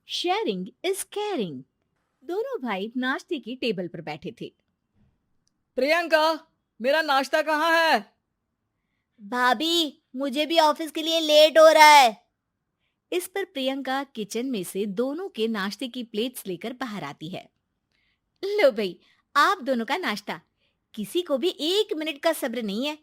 Sharing is caring. दोनों भाई नाश्ते की टेबल पर बैठे थे। प्रियंका, मेरा नाश्ता कहाँ है? भाभी, मुझे भी ऑफिस के लिए लेट हो रहा है। इस पर प्रियंका किचन में से दोनों के नाश्ते की प्लेट्स लेकर बाहर आती है। लो भाई, आप दोनों का नाश्ता। किसी को भी 1 मिनट का सब्र नहीं है।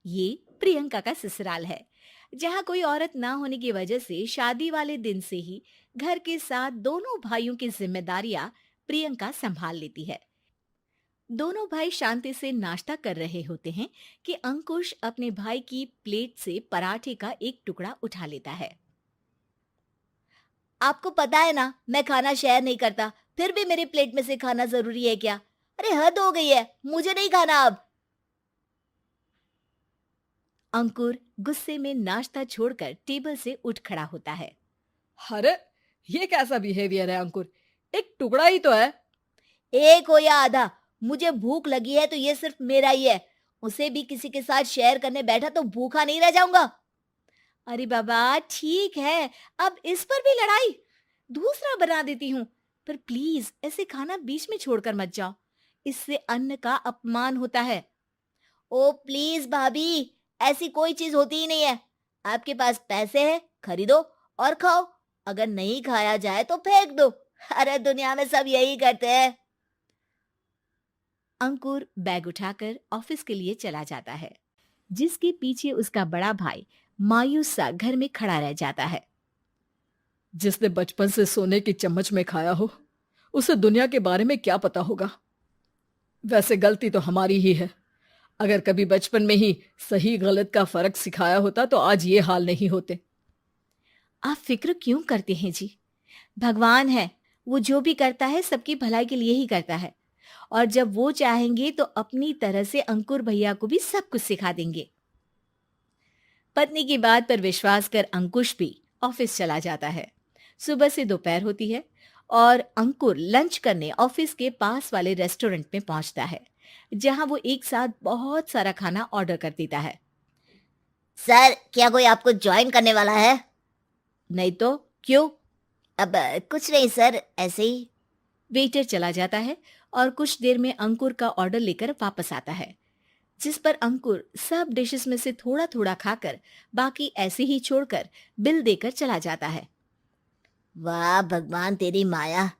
ये प्रियंका का ससुराल है, जहाँ कोई औरत ना होने की वजह से शादी वाले दिन से ही घर के साथ दोनों भाइयों की जिम्मेदारियां प्रियंका संभाल लेती है। दोनों भाई शांति से नाश्ता कर रहे होते हैं कि अंकुश अपने भाई की प्लेट से पराठे का एक टुकड़ा उठा लेता है। आपको पता है ना, मैं खाना शेयर नहीं करता, फिर भी मेरी प्लेट में से खाना जरूरी है क्या? अरे हद हो गई है, मुझे नहीं खाना अब। अंकुर गुस्से में नाश्ता छोड़कर टेबल से उठ खड़ा होता है। अरे, ये कैसा बिहेवियर है अंकुर? एक टुकड़ा ही तो है। एक हो या आधा, मुझे भूख लगी है तो ये सिर्फ मेरा ही है। उसे भी किसी के साथ शेयर करने बैठा तो भूखा नहीं रह जाऊंगा। अरे बाबा ठीक है, अब इस पर भी लड़ाई। दूसरा बना देती हूँ, पर प्लीज ऐसे खाना बीच में छोड़कर मत जाओ। इससे अन्न का अपमान होता है। ओ प्लीज भाभी, ऐसी कोई चीज होती ही नहीं है। आपके पास पैसे हैं, खरीदो और खाओ। अगर नहीं खाया जाए तो फेंक दो। अरे दुनिया में सब यही करते हैं। अंकुर बैग उठाकर ऑफिस के लिए चला जाता है, जिसके पीछे उसका बड़ा भाई मायूस सा घर में खड़ा रह जाता है। जिसने बचपन से सोने की चम्मच में खाया हो, उसे दुनिया के बारे में क्या पता होगा। वैसे गलती तो हमारी ही है। अगर कभी बचपन में ही सही गलत का फर्क सिखाया होता तो आज ये हाल नहीं होते। आप फिक्र क्यों करते हैं जी? भगवान है, वो जो भी करता है सबकी भलाई के लिए ही करता है। और जब वो चाहेंगे तो अपनी तरह से अंकुर भैया को भी सब कुछ सिखा देंगे। पत्नी की बात पर विश्वास कर अंकुश भी ऑफिस चला जाता है। सुबह से दोपहर होती है और अंकुर लंच करने ऑफिस के पास वाले रेस्टोरेंट में पहुंचता है, जहां वो एक साथ बहुत सारा खाना ऑर्डर कर देता है। सर, क्या कोई आपको ज्वाइन करने वाला है? नहीं तो क्यों? अब कुछ नहीं सर, ऐसे ही। वेटर चला जाता है और कुछ देर में अंकुर का ऑर्डर लेकर वापस आता है, जिस पर अंकुर सब डिशेस में से थोड़ा थोड़ा खाकर बाकी ऐसे ही छोड़कर बिल देकर चला जाता है। वाह भगवान, तेरी माया।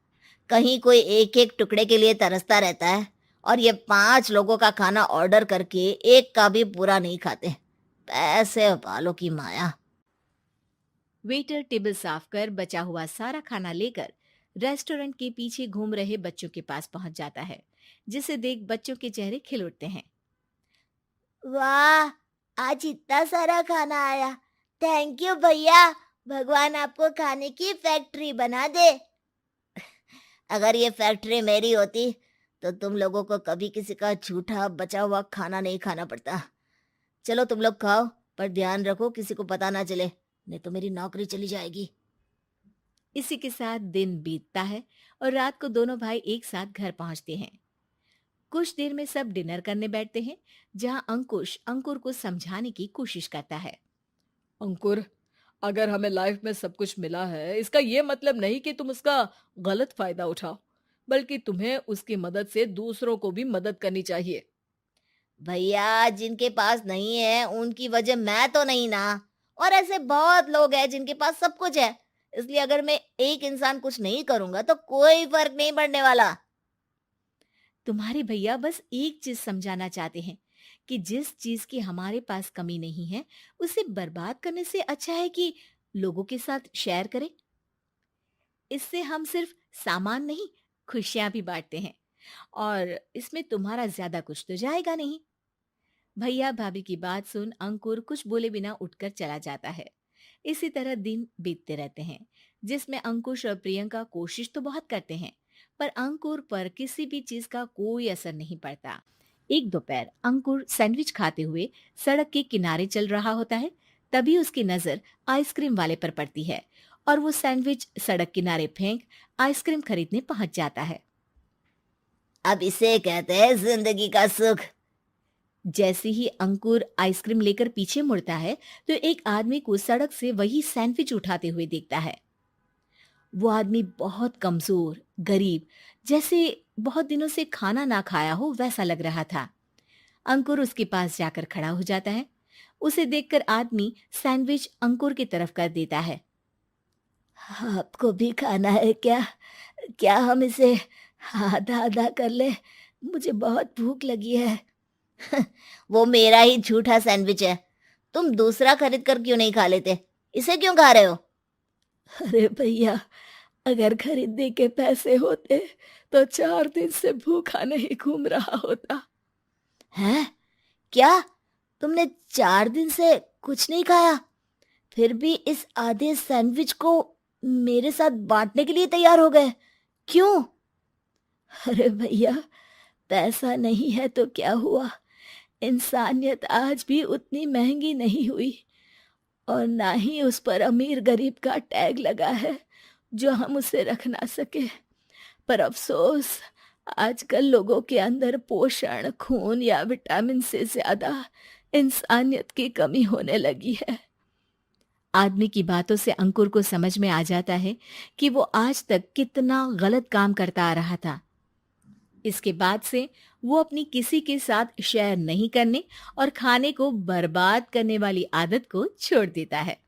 कहीं कोई एक एक टुकड़े के लिए तरसता रहता है और ये 5 लोगों का खाना ऑर्डर करके एक का भी पूरा नहीं खाते। पैसे वालों की माया। वेटर टेबल साफ कर बचा हुआ सारा खाना लेकर रेस्टोरेंट के पीछे घूम रहे बच्चों के पास पहुंच जाता है, जिसे देख बच्चों के चेहरे खिल उठते हैं। वाह, आज इतना सारा खाना आया। थैंक यू भैया। भगवान आपको खाने की फैक्ट्री बना दे। अगर ये फैक्ट्री मेरी होती तो तुम लोगों को कभी किसी का झूठा बचा हुआ खाना नहीं खाना पड़ता। चलो तुम लोग खाओ, पर ध्यान रखो किसी को पता ना चले, नहीं तो मेरी नौकरी चली जाएगी। इसी के साथ दिन बीतता है और रात को दोनों भाई एक साथ घर पहुंचते हैं। कुछ देर में सब डिनर करने बैठते हैं, जहां अंकुश अंकुर को समझाने की कोशिश करता है। अंकुर, अगर हमें लाइफ में सब कुछ मिला है, इसका ये मतलब नहीं कि तुम उसका गलत फायदा उठाओ, बल्कि तुम्हें उसकी मदद से दूसरों को भी मदद करनी चाहिए। भैया, जिनके पास नहीं है उनकी वजह मैं तो नहीं ना। और ऐसे बहुत लोग हैं जिनके पास सब कुछ है। इसलिए अगर मैं एक इंसान कुछ नहीं करूंगा तो कोई फर्क नहीं पड़ने वाला। तुम्हारे भैया बस एक चीज समझाना चाहते हैं कि जिस चीज की हमारे पास कमी नहीं है, उसे बर्बाद करने से अच्छा है कि लोगों के साथ शेयर करें। इससे हम सिर्फ सामान नहीं, खुशियां भी बांटते हैं, और इसमें तुम्हारा ज्यादा कुछ तो जाएगा नहीं। भैया भाभी की बात सुन अंकुर कुछ बोले बिना उठकर चला जाता है। इसी तरह दिन बीतते रहते हैं, जिसमें अंकुश और प्रियंका कोशिश तो बहुत करते हैं, पर अंकुर पर किसी भी चीज का कोई असर नहीं पड़ता। एक दोपहर अंकुर सैंडविच खाते हुए सड़क के किनारे चल रहा होता है। तभी उसकी नजर आइसक्रीम वाले पर पड़ती है और वो सैंडविच सड़क किनारे फेंक आइसक्रीम खरीदने पहुंच जाता है। अब इसे कहते हैं जिंदगी का सुख। जैसे ही अंकुर आइसक्रीम लेकर पीछे मुड़ता है, तो एक आदमी को सड़क से वही सैंडविच उठाते हुए देखता है। वो आदमी बहुत कमजोर, गरीब, जैसे बहुत दिनों से खाना ना खाया हो वैसा लग रहा था। अंकुर उसके पास जाकर खड़ा हो जाता है। उसे देखकर आदमी सैंडविच अंकुर की तरफ कर देता है। आपको भी खाना है क्या? क्या हम इसे आधा आधा कर ले? मुझे बहुत भूख लगी है। वो मेरा ही झूठा सैंडविच है। तुम दूसरा खरीद कर क्यों नहीं खा लेते? इसे क्यों खा रहे हो? अरे भैया, अगर खरीदने के पैसे होते तो 4 दिन से भूखा नहीं घूम रहा होता। हैं? क्या? तुमने 4 दिन से कुछ नहीं खाया, फिर भी इस आधे सैंडविच को मेरे साथ बांटने के लिए तैयार हो गए? क्यों? अरे भैया, पैसा नहीं है तो क्या हुआ, इंसानियत आज भी उतनी महंगी नहीं हुई, और ना ही उस पर अमीर गरीब का टैग लगा है जो हम उसे रख ना सके। पर अफसोस, आजकल लोगों के अंदर पोषण, खून या विटामिन से ज्यादा इंसानियत की कमी होने लगी है। आदमी की बातों से अंकुर को समझ में आ जाता है कि वो आज तक कितना गलत काम करता आ रहा था। इसके बाद से वो अपनी किसी के साथ शेयर नहीं करने और खाने को बर्बाद करने वाली आदत को छोड़ देता है।